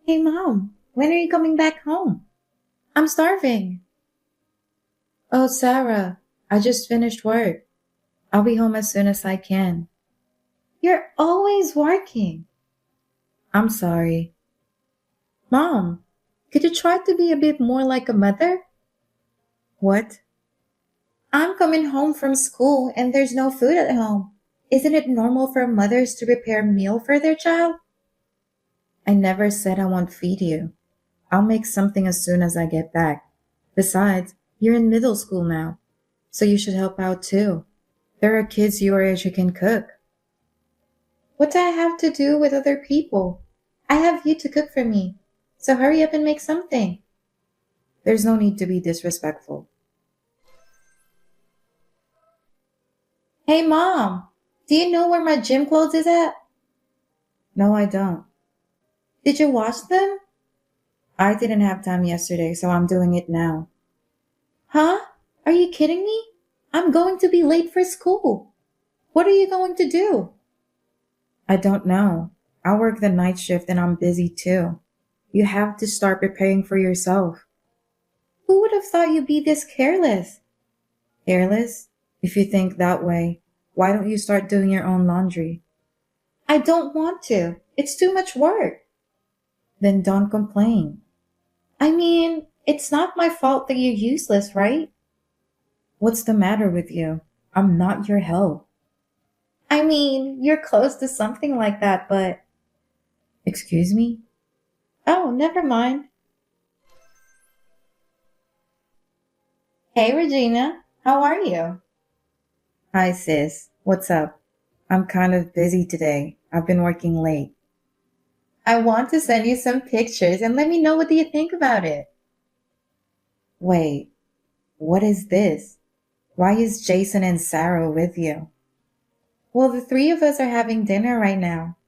Hey mom, when are you coming back home? I'm starving. Oh, Sarah, I just finished work. I'll be home as soon as I can. You're always working. I'm sorry. Mom, could you try to be a bit more like a mother? What? I'm coming home from school and there's no food at home. Isn't it normal for mothers to prepare a meal for their child? I never said I won't feed you. I'll make something as soon as I get back. Besides, you're in middle school now, so you should help out too. There are kids your age who can cook. What do I have to do with other people? I have you to cook for me, so hurry up and make something. There's no need to be disrespectful. Hey mom, do you know where my gym clothes is at? No, I don't. Did you wash them? I didn't have time yesterday, so I'm doing it now. Huh? Are you kidding me? I'm going to be late for school. What are you going to do? I don't know. I work the night shift and I'm busy too. You have to start preparing for yourself. Who would have thought you'd be this careless? Careless? If you think that way, why don't you start doing your own laundry? I don't want to. It's too much work. Then don't complain. I mean, it's not my fault that you're useless, right? What's the matter with you? I'm not your help. I mean, you're close to something like that, but. Excuse me? Oh, never mind. Hey, Regina. How are you? Hi, sis. What's up? I'm kind of busy today. I've been working late. I want to send you some pictures and let me know what do you think about it. Wait, what is this? Why is Jason and Sarah with you? Well, the three of us are having dinner right now.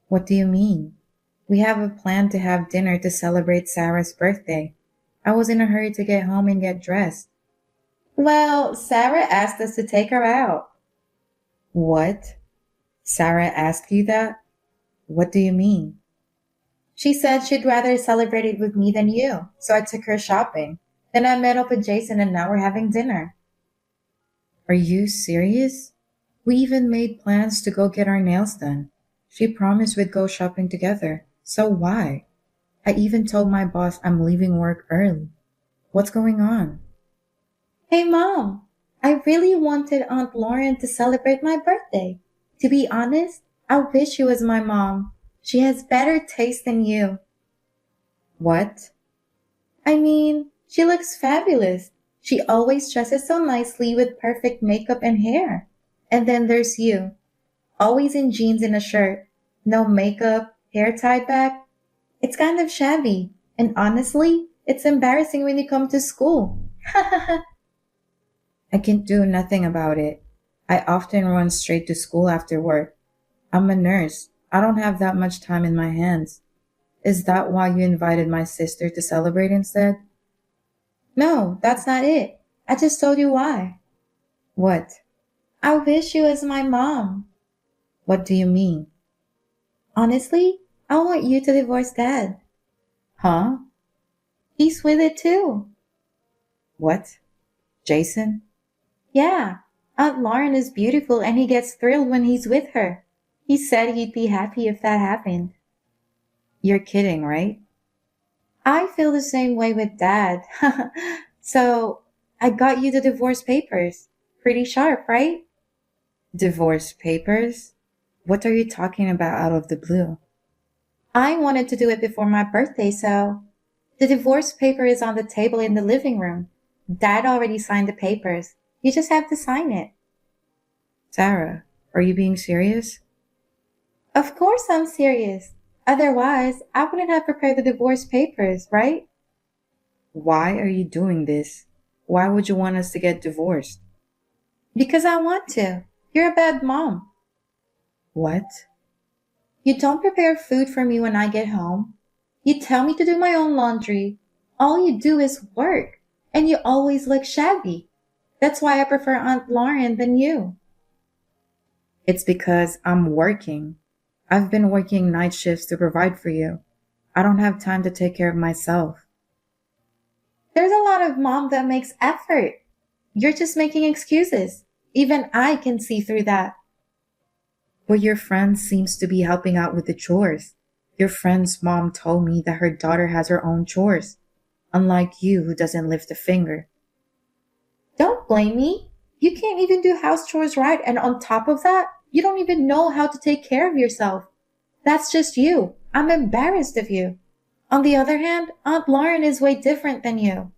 What do you mean? We have a plan to have dinner to celebrate Sarah's birthday. I was in a hurry to get home and get dressed. Well, Sarah asked us to take her out. What? Sarah asked you that? What do you mean? She said she'd rather celebrate it with me than you, so I took her shopping. Then I met up with Jason and now we're having dinner. Are you serious? We even made plans to go get our nails done. She promised we'd go shopping together. So why? I even told my boss I'm leaving work early. What's going on? Hey mom, I really wanted Aunt Lauren to celebrate my birthday. To be honest, I wish she was my mom. She has better taste than you. What? I mean, she looks fabulous. She always dresses so nicely with perfect makeup and hair. And then there's you, always in jeans and a shirt. No makeup, hair tied back. It's kind of shabby. And honestly, it's embarrassing when you come to school. I can do nothing about it. I often run straight to school after work. I'm a nurse. I don't have that much time in my hands. Is that why you invited my sister to celebrate instead? No, that's not it. I just told you why. What? I wish you was my mom. What do you mean? Honestly, I want you to divorce dad. Huh? He's with it too. What? Jason? Yeah, Aunt Lauren is beautiful and he gets thrilled when he's with her. He said he'd be happy if that happened. You're kidding, right? I feel the same way with dad. So, I got you the divorce papers. Pretty sharp, right? Divorce papers? What are you talking about out of the blue? I wanted to do it before my birthday, so the divorce paper is on the table in the living room. Dad already signed the papers. You just have to sign it. Sarah, are you being serious? Of course I'm serious. Otherwise, I wouldn't have prepared the divorce papers, right? Why are you doing this? Why would you want us to get divorced? Because I want to. You're a bad mom. What? You don't prepare food for me when I get home. You tell me to do my own laundry. All you do is work, and you always look shabby. That's why I prefer Aunt Lauren than you. It's because I'm working. I've been working night shifts to provide for you. I don't have time to take care of myself. There's a lot of mom that makes effort. You're just making excuses. Even I can see through that. But your friend seems to be helping out with the chores. Your friend's mom told me that her daughter has her own chores, unlike you who doesn't lift a finger. Don't blame me. You can't even do house chores right, and on top of that, you don't even know how to take care of yourself. That's just you. I'm embarrassed of you. On the other hand, Aunt Lauren is way different than you.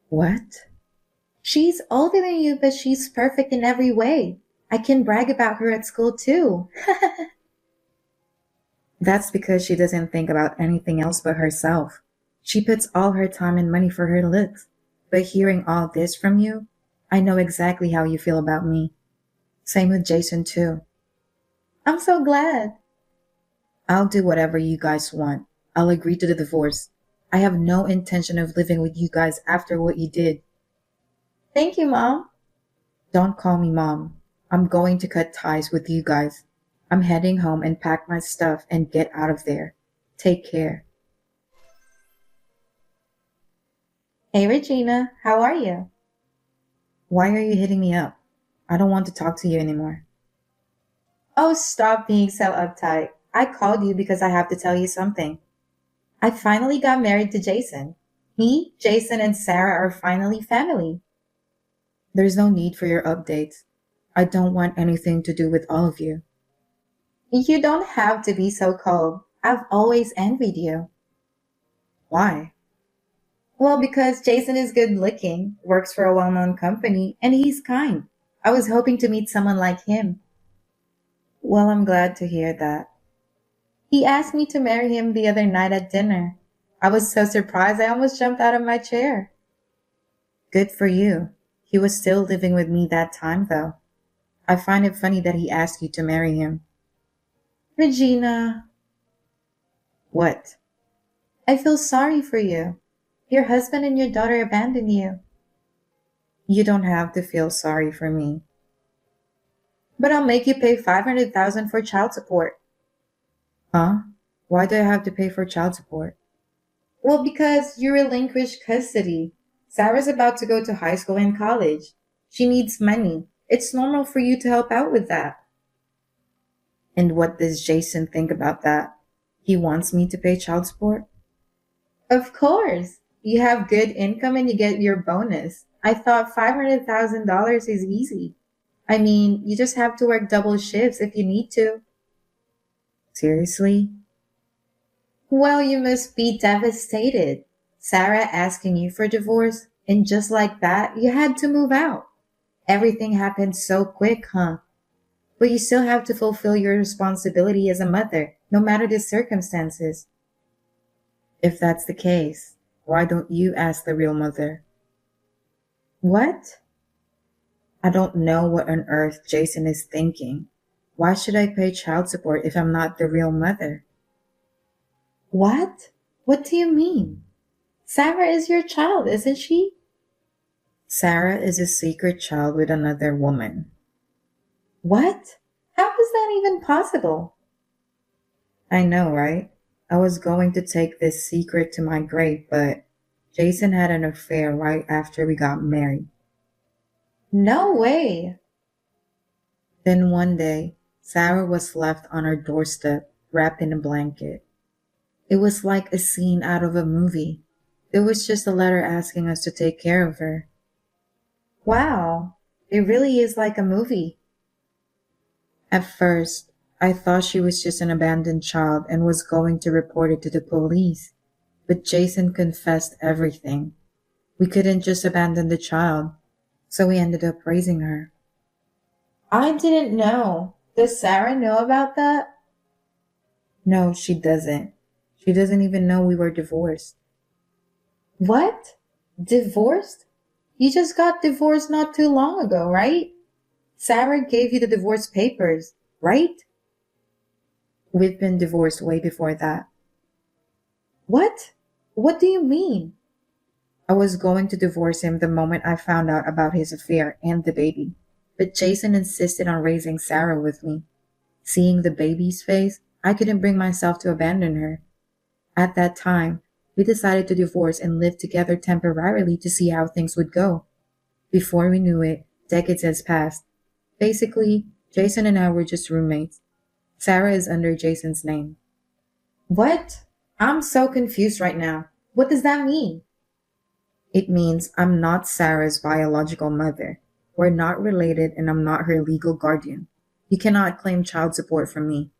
What? She's older than you, but she's perfect in every way. I can brag about her at school too. That's because she doesn't think about anything else but herself. She puts all her time and money for her looks. But hearing all this from you, I know exactly how you feel about me. Same with Jason, too. I'm so glad. I'll do whatever you guys want. I'll agree to the divorce. I have no intention of living with you guys after what you did. Thank you, Mom. Don't call me mom. I'm going to cut ties with you guys. I'm heading home and pack my stuff and get out of there. Take care. Hey, Regina, how are you? Why are you hitting me up? I don't want to talk to you anymore. Oh, stop being so uptight. I called you because I have to tell you something. I finally got married to Jason. Me, Jason, and Sarah are finally family. There's no need for your updates. I don't want anything to do with all of you. You don't have to be so cold. I've always envied you. Why? Well, because Jason is good looking, works for a well known company, and he's kind. I was hoping to meet someone like him. Well, I'm glad to hear that. He asked me to marry him the other night at dinner. I was so surprised I almost jumped out of my chair. Good for you. He was still living with me that time, though. I find it funny that he asked you to marry him. Regina, What? I feel sorry for you. Your husband and your daughter abandoned you. You don't have to feel sorry for me. But I'll make you pay 500,000 for child support. Huh? Why do I have to pay for child support? Well, because you relinquished custody. Sarah's about to go to high school and college. She needs money. It's normal for you to help out with that. And what does Jason think about that? He wants me to pay child support? Of course. You have good income and you get your bonus. I thought $500,000 is easy. I mean, you just have to work double shifts if you need to. Seriously? Well, you must be devastated. Sarah asking you for divorce, and just like that, you had to move out. Everything happened so quick, huh? But you still have to fulfill your responsibility as a mother, no matter the circumstances. If that's the case, why don't you ask the real mother? What? I don't know what on earth Jason is thinking. Why should I pay child support if I'm not the real mother? What? What do you mean? Sarah is your child, isn't she? Sarah is a secret child with another woman. What? How is that even possible? I know, right? I was going to take this secret to my grave, but Jason had an affair right after we got married. No way. Then one day, Sarah was left on our doorstep, wrapped in a blanket. It was like a scene out of a movie. There was just a letter asking us to take care of her. Wow. It really is like a movie. At first, I thought she was just an abandoned child and was going to report it to the police. But Jason confessed everything. We couldn't just abandon the child, so we ended up raising her. I didn't know. Does Sarah know about that? No, she doesn't. She doesn't even know we were divorced. What? Divorced? You just got divorced not too long ago, right? Sarah gave you the divorce papers, right? We've been divorced way before that. What? What do you mean? I was going to divorce him the moment I found out about his affair and the baby. But Jason insisted on raising Sarah with me. Seeing the baby's face, I couldn't bring myself to abandon her. At that time, we decided to divorce and live together temporarily to see how things would go. Before we knew it, decades has passed. Basically, Jason and I were just roommates. Sarah is under Jason's name. What? I'm so confused right now. What does that mean? It means I'm not Sarah's biological mother. We're not related and I'm not her legal guardian. You cannot claim child support from me.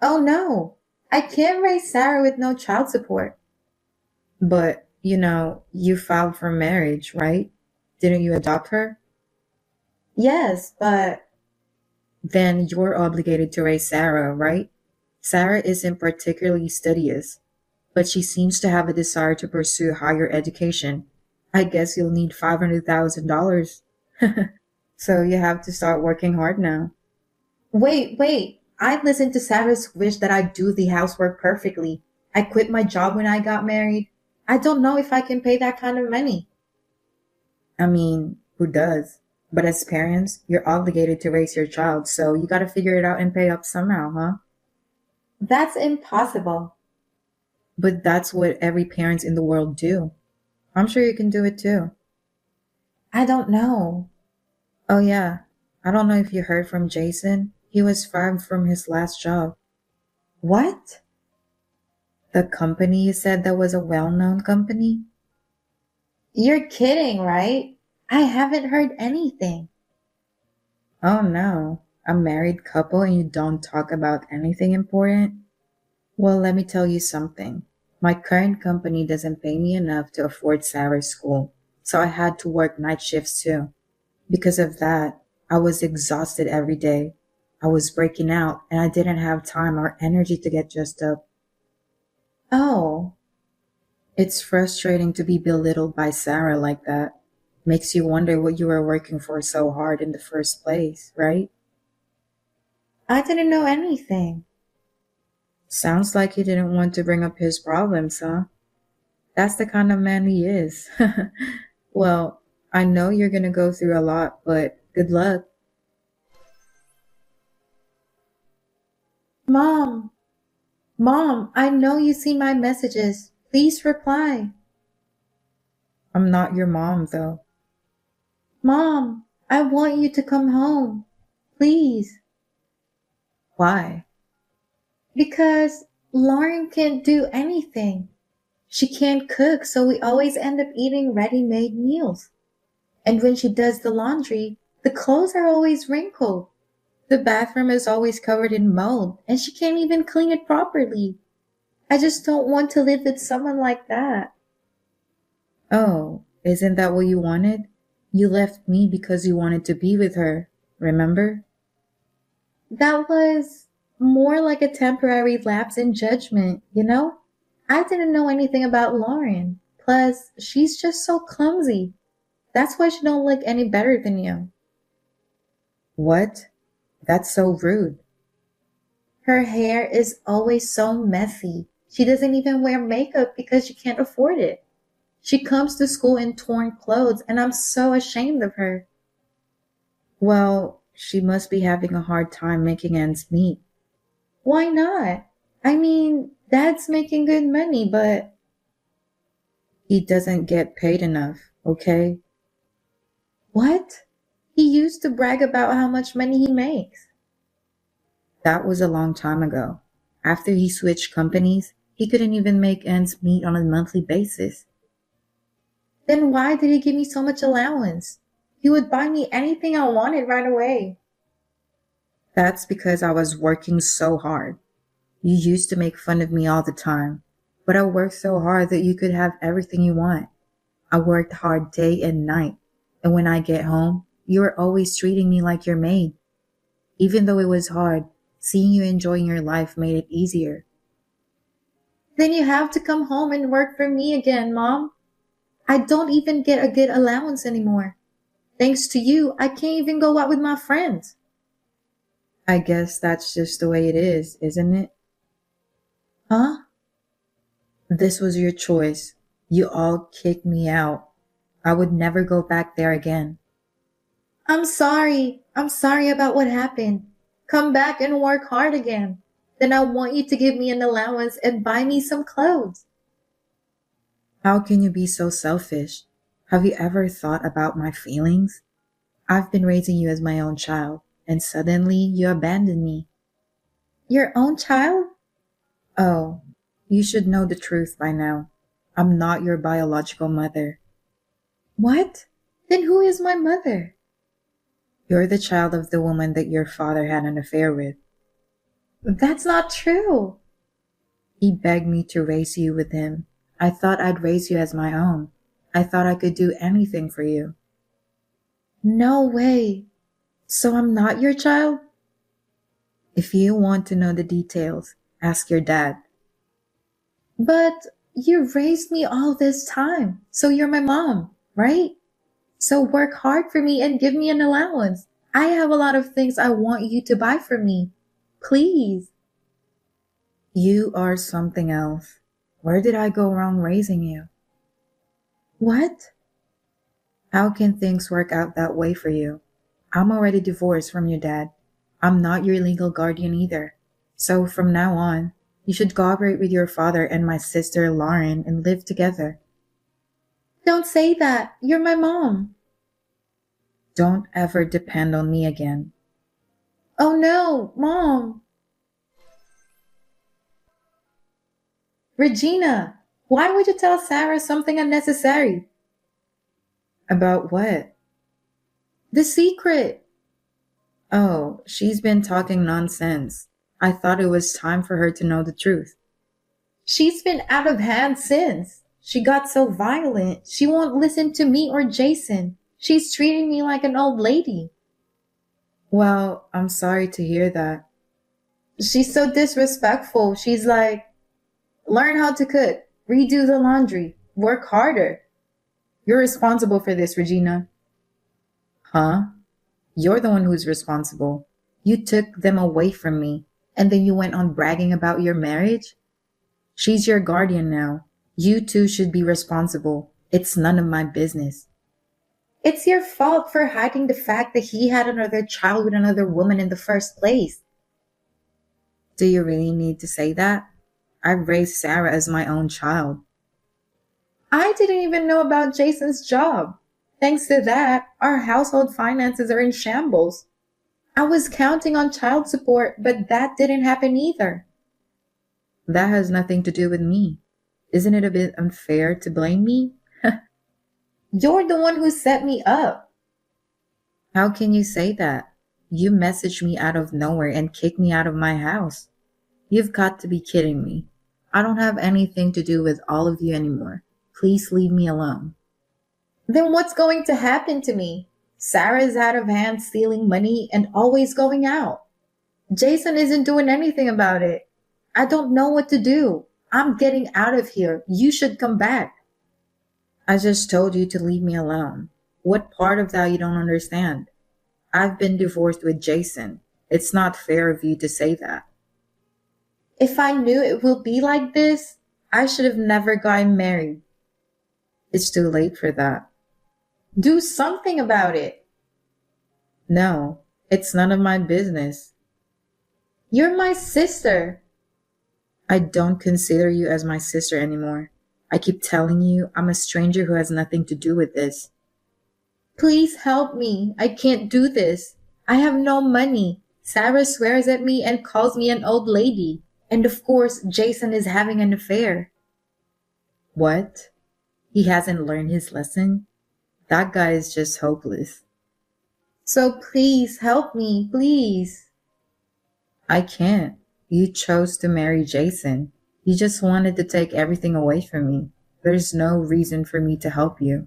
Oh no, I can't raise Sarah with no child support. But, you filed for marriage, right? Didn't you adopt her? Yes, but Then you're obligated to raise Sarah, right? Sarah isn't particularly studious, but she seems to have a desire to pursue higher education. I guess you'll need $500,000. So you have to start working hard now. wait. I listened to Sarah's wish that I do the housework perfectly. I quit my job when I got married. I don't know if I can pay that kind of money. I mean, who does? But as parents, you're obligated to raise your child, so you gotta figure it out and pay up somehow, huh? That's impossible. But that's what every parent in the world do. I'm sure you can do it too. I don't know. Oh yeah, I don't know if you heard from Jason. He was fired from his last job. What? The company you said that was a well-known company? You're kidding, right? I haven't heard anything. Oh no, a married couple and you don't talk about anything important? Well, let me tell you something. My current company doesn't pay me enough to afford Sarah's school, so I had to work night shifts too. Because of that, I was exhausted every day. I was breaking out and I didn't have time or energy to get dressed up. Oh, It's frustrating to be belittled by Sarah like that. Makes you wonder what you were working for so hard in the first place, right? I didn't know anything. Sounds like he didn't want to bring up his problems, huh? That's the kind of man he is. Well, I know you're gonna go through a lot, but good luck. Mom, Mom, I know you see my messages. Please reply. I'm not your mom, though. Mom, I want you to come home. Please. Why? Because Lauren can't do anything. She can't cook, so we always end up eating ready-made meals. And when she does the laundry, the clothes are always wrinkled. The bathroom is always covered in mold, and she can't even clean it properly. I just don't want to live with someone like that. Oh, isn't that what you wanted? You left me because you wanted to be with her, remember? That was more like a temporary lapse in judgment, you know? I didn't know anything about Lauren. Plus, she's just so clumsy. That's why she don't look any better than you. What? That's so rude. Her hair is always so messy. She doesn't even wear makeup because she can't afford it. She comes to school in torn clothes, and I'm so ashamed of her. Well, she must be having a hard time making ends meet. Why not? I mean, Dad's making good money, but He doesn't get paid enough, okay? what? He used to brag about how much money he makes. That was a long time ago. After he switched companies, he couldn't even make ends meet on a monthly basis. Then why did he give me so much allowance? He would buy me anything I wanted right away. That's because I was working so hard. You used to make fun of me all the time, but I worked so hard that you could have everything you want. I worked hard day and night, and when I get home, you were always treating me like your maid. Even though it was hard, seeing you enjoying your life made it easier. Then you have to come home and work for me again, Mom. I don't even get a good allowance anymore. Thanks to you, I can't even go out with my friends. I guess that's just the way it is, isn't it? Huh? This was your choice. You all kicked me out. I would never go back there again. I'm sorry. I'm sorry about what happened. Come back and work hard again. Then I want you to give me an allowance and buy me some clothes. How can you be so selfish? Have you ever thought about my feelings? I've been raising you as my own child, and suddenly you abandon me. Your own child? Oh, you should know the truth by now. I'm not your biological mother. What? Then who is my mother? You're the child of the woman that your father had an affair with. That's not true. He begged me to raise you with him. I thought I'd raise you as my own. I thought I could do anything for you. No way. So I'm not your child? If you want to know the details, ask your dad. But you raised me all this time. So you're my mom, right? So work hard for me and give me an allowance. I have a lot of things I want you to buy for me. Please. You are something else. Where did I go wrong raising you? What? How can things work out that way for you? I'm already divorced from your dad. I'm not your legal guardian either. So from now on, you should cooperate with your father and my sister Lauren and live together. Don't say that. You're my mom. Don't ever depend on me again. Oh no, mom. Regina, why would you tell Sarah something unnecessary? About what? The secret. Oh, she's been talking nonsense. I thought it was time for her to know the truth. She's been out of hand since. She got so violent. She won't listen to me or Jason. She's treating me like an old lady. Well, I'm sorry to hear that. She's so disrespectful. She's like, learn how to cook, redo the laundry, work harder. You're responsible for this, Regina. Huh? You're the one who's responsible. You took them away from me, and then you went on bragging about your marriage? She's your guardian now. You two should be responsible. It's none of my business. It's your fault for hiding the fact that he had another child with another woman in the first place. Do you really need to say that? I raised Sarah as my own child. I didn't even know about Jason's job. Thanks to that, our household finances are in shambles. I was counting on child support, but that didn't happen either. That has nothing to do with me. Isn't it a bit unfair to blame me? You're the one who set me up. How can you say that? You messaged me out of nowhere and kicked me out of my house. You've got to be kidding me. I don't have anything to do with all of you anymore. Please leave me alone. Then what's going to happen to me? Sarah's out of hand stealing money and always going out. Jason isn't doing anything about it. I don't know what to do. I'm getting out of here. You should come back. I just told you to leave me alone. What part of that you don't understand? I've been divorced with Jason. It's not fair of you to say that. If I knew it would be like this, I should have never gotten married. It's too late for that. Do something about it. No, it's none of my business. You're my sister. I don't consider you as my sister anymore. I keep telling you I'm a stranger who has nothing to do with this. Please help me. I can't do this. I have no money. Sarah swears at me and calls me an old lady. And of course, Jason is having an affair. What? He hasn't learned his lesson? That guy is just hopeless. So please help me, please. I can't. You chose to marry Jason. You just wanted to take everything away from me. There's no reason for me to help you.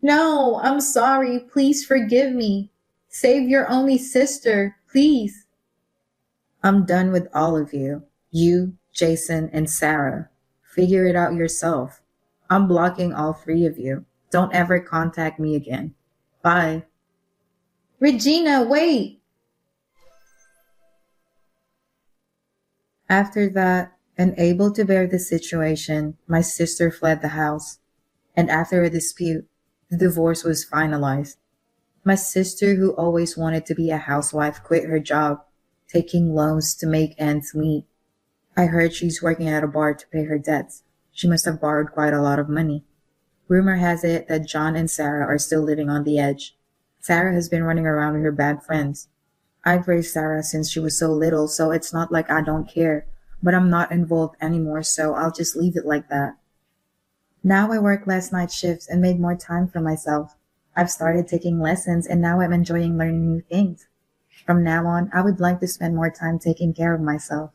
No, I'm sorry. Please forgive me. Save your only sister, please. I'm done with all of you. You, Jason, and Sarah. Figure it out yourself. I'm blocking all three of you. Don't ever contact me again. Bye. Regina, wait. After that, unable to bear the situation, my sister fled the house. And after a dispute, the divorce was finalized. My sister, who always wanted to be a housewife, quit her job. taking loans to make ends meet. I heard she's working at a bar to pay her debts. She must have borrowed quite a lot of money. Rumor has it that John and Sarah are still living on the edge. Sarah has been running around with her bad friends. I've raised Sarah since she was so little, so it's not like I don't care. But I'm not involved anymore, so I'll just leave it like that. Now I work less night shifts and make more time for myself. I've started taking lessons and now I'm enjoying learning new things. From now on, I would like to spend more time taking care of myself.